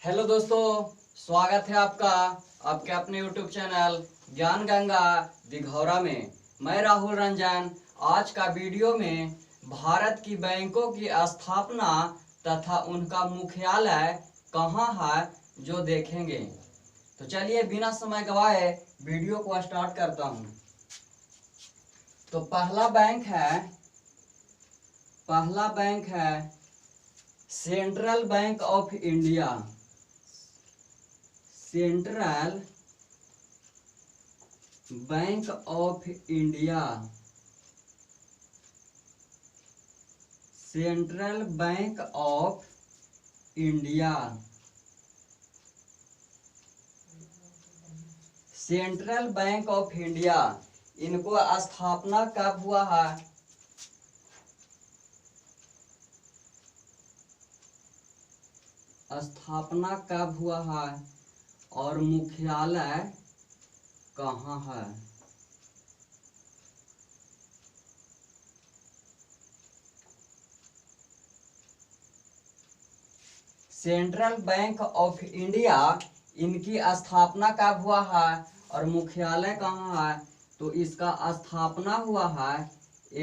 Hello दोस्तों, स्वागत है आपका आपके अपने यूट्यूब चैनल ज्ञान गंगा दिघौरा में। मैं राहुल रंजन आज का वीडियो में भारत की बैंकों की स्थापना तथा उनका मुख्यालय कहाँ है जो देखेंगे। तो चलिए बिना समय गवाए वीडियो को स्टार्ट करता हूँ। तो पहला बैंक है central bank of India. Central bank of India. Central bank of India. Central bank of India इनको स्थापना कब हुआ है? स्थापना कब हुआ है और मुख्यालय कहाँ है? सेंट्रल बैंक ऑफ इंडिया इनकी स्थापना कब हुआ है और मुख्यालय कहाँ है? तो इसका स्थापना हुआ है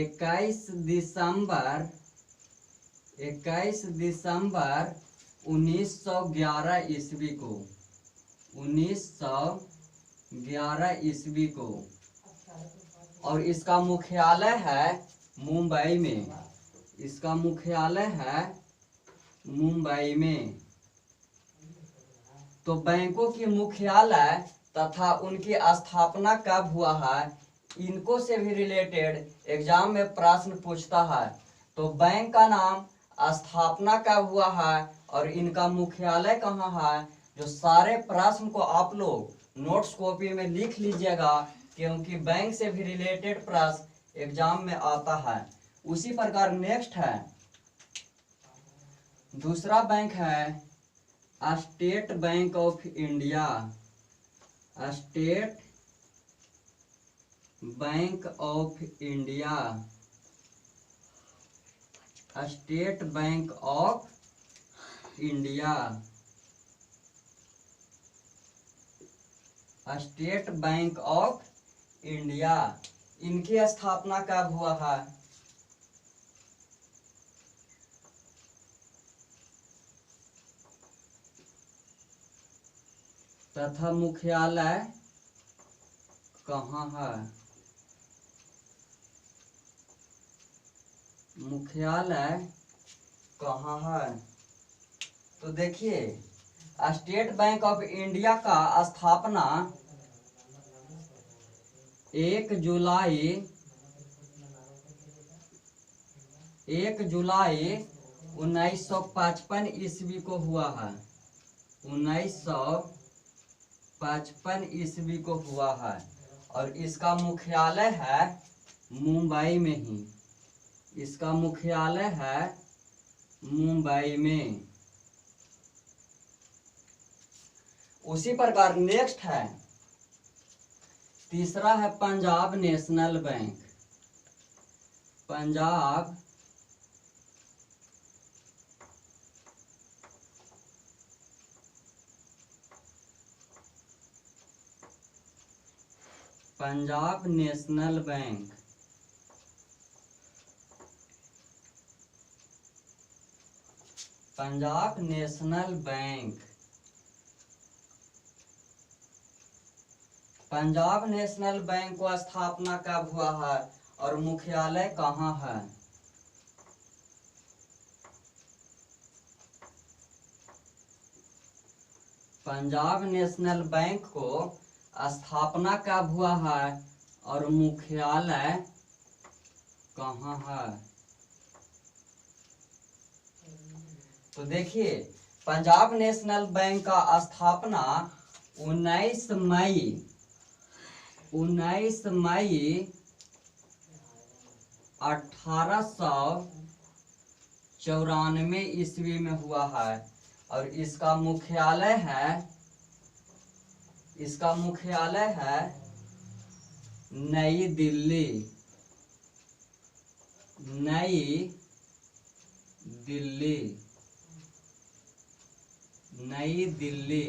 21 दिसंबर 1911 ईस्वी को। 1911 ईस्वी को। और इसका मुख्यालय है मुंबई में। इसका मुख्यालय है मुंबई में। तो बैंकों की मुख्यालय तथा उनकी स्थापना कब हुआ है, इनको से भी रिलेटेड एग्जाम में प्रश्न पूछता है। तो बैंक का नाम, स्थापना कब हुआ है और इनका मुख्यालय कहाँ है, जो सारे प्रश्न को आप लोग नोट्स कॉपी में लिख लीजिएगा, क्योंकि बैंक से भी रिलेटेड प्रश्न एग्जाम में आता है। उसी प्रकार नेक्स्ट है, दूसरा बैंक है state bank of India. State bank of India. State bank of India. State bank of India इनकी स्थापना कब हुआ है? तथा मुख्यालय कहाँ है? मुख्यालय कहाँ है? तो देखिए, स्टेट बैंक ऑफ इंडिया का स्थापना 1 जुलाई 1955 ईस्वी को हुआ है। 1955 ईस्वी को हुआ है और इसका मुख्यालय है मुंबई में ही। इसका मुख्यालय है मुंबई में। उसी प्रकार नेक्स्ट है, तीसरा है Punjab national bank. Punjab national bank. Punjab national bank. Punjab national bank को स्थापना कब हुआ है और मुख्यालय कहाँ है? पंजाब नेशनल बैंक को स्थापना कब हुआ है और मुख्यालय कहाँ है? तो देखिए, पंजाब नेशनल बैंक का स्थापना 19 मई 1894 ईस्वी में हुआ है और इसका मुख्यालय है नई दिल्ली। नई दिल्ली।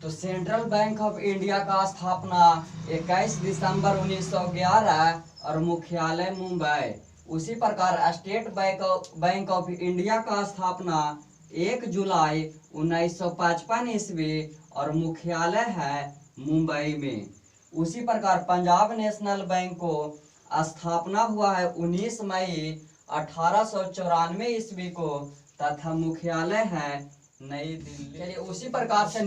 तो सेंट्रल बैंक ऑफ इंडिया का स्थापना 21 दिसंबर 1911 और मुख्यालय मुंबई। उसी प्रकार स्टेट बैंक ऑफ इंडिया का स्थापना 1 जुलाई 1955 ईस्वी और मुख्यालय है मुंबई में। उसी प्रकार पंजाब नेशनल बैंक को स्थापना हुआ है 19 मई 1894 ईस्वी को तथा मुख्यालय है नई दिल्ली। चलिए उसी प्रकार से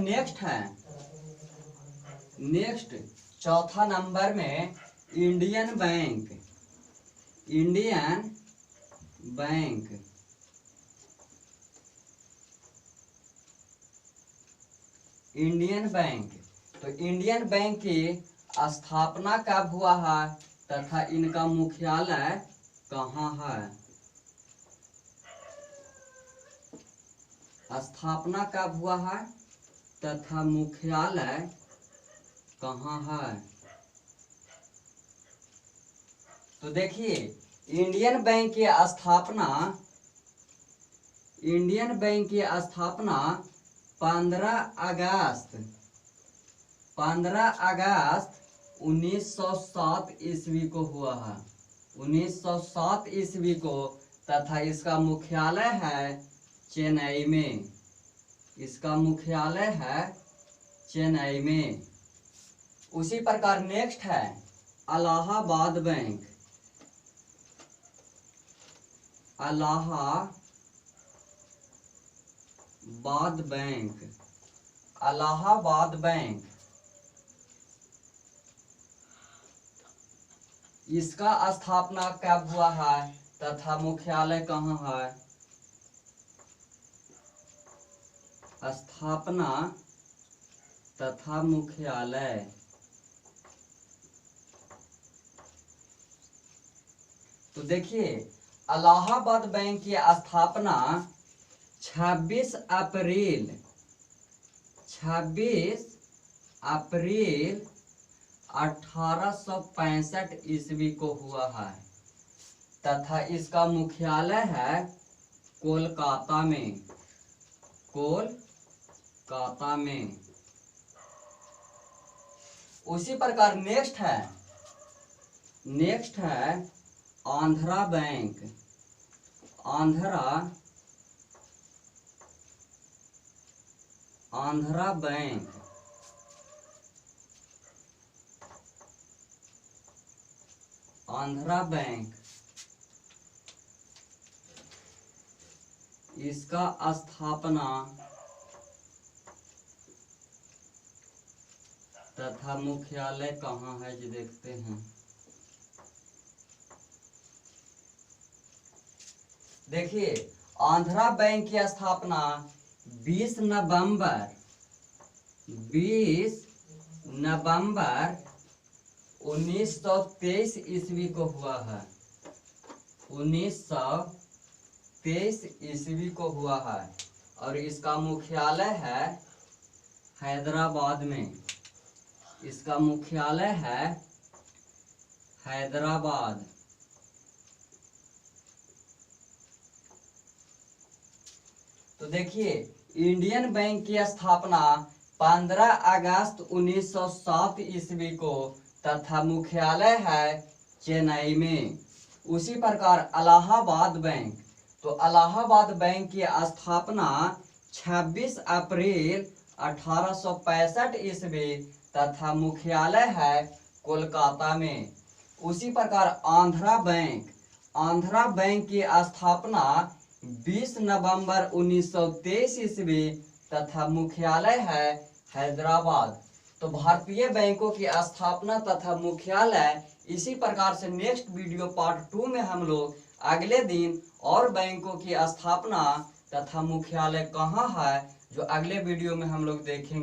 नेक्स्ट चौथा नंबर में इंडियन बैंक। तो इंडियन बैंक की स्थापना कब हुआ है तथा इनका मुख्यालय कहाँ है? स्थापना कब हुआ है तथा मुख्यालय कहाँ है? तो देखिए इंडियन बैंक की स्थापना 15 अगस्त 1907 ईस्वी को हुआ है। 1907 ईस्वी को तथा इसका मुख्यालय है चेन्नई में। इसका मुख्यालय है चेन्नई में। उसी प्रकार नेक्स्ट है इलाहाबाद बैंक। इलाहाबाद बैंक इसका स्थापना कब हुआ है तथा मुख्यालय कहाँ है? स्थापना तथा मुख्यालय। तो देखिए इलाहाबाद बैंक की स्थापना 26 अप्रैल 1865 ईस्वी को हुआ है तथा इसका मुख्यालय है कोलकाता में। उसी प्रकार नेक्स्ट है आंध्रा बैंक। आंध्रा बैंक इसका स्थापना तथा मुख्यालय कहाँ है जी देखते हैं। देखिए आंध्रा बैंक की स्थापना 20 नवंबर 1923 ईस्वी को हुआ है। 1923 ईस्वी को हुआ है और इसका मुख्यालय है हैदराबाद में। इसका मुख्यालय है हैदराबाद। तो देखिए इंडियन बैंक की स्थापना 15 अगस्त 1907 ईस्वी को तथा मुख्यालय है चेन्नई में। उसी प्रकार इलाहाबाद बैंक। तो इलाहाबाद बैंक की स्थापना 26 अप्रैल 1865 ईस्वी तथा मुख्यालय है कोलकाता में। उसी प्रकार आंध्रा बैंक की स्थापना 20 नवंबर 1923 ईस्वी तथा मुख्यालय है हैदराबाद। तो भारतीय बैंकों की स्थापना तथा मुख्यालय इसी प्रकार से नेक्स्ट वीडियो पार्ट 2 में हम लोग अगले दिन और बैंकों की स्थापना तथा मुख्यालय कहाँ है जो अगले वीडियो में हम लोग देखेंगे।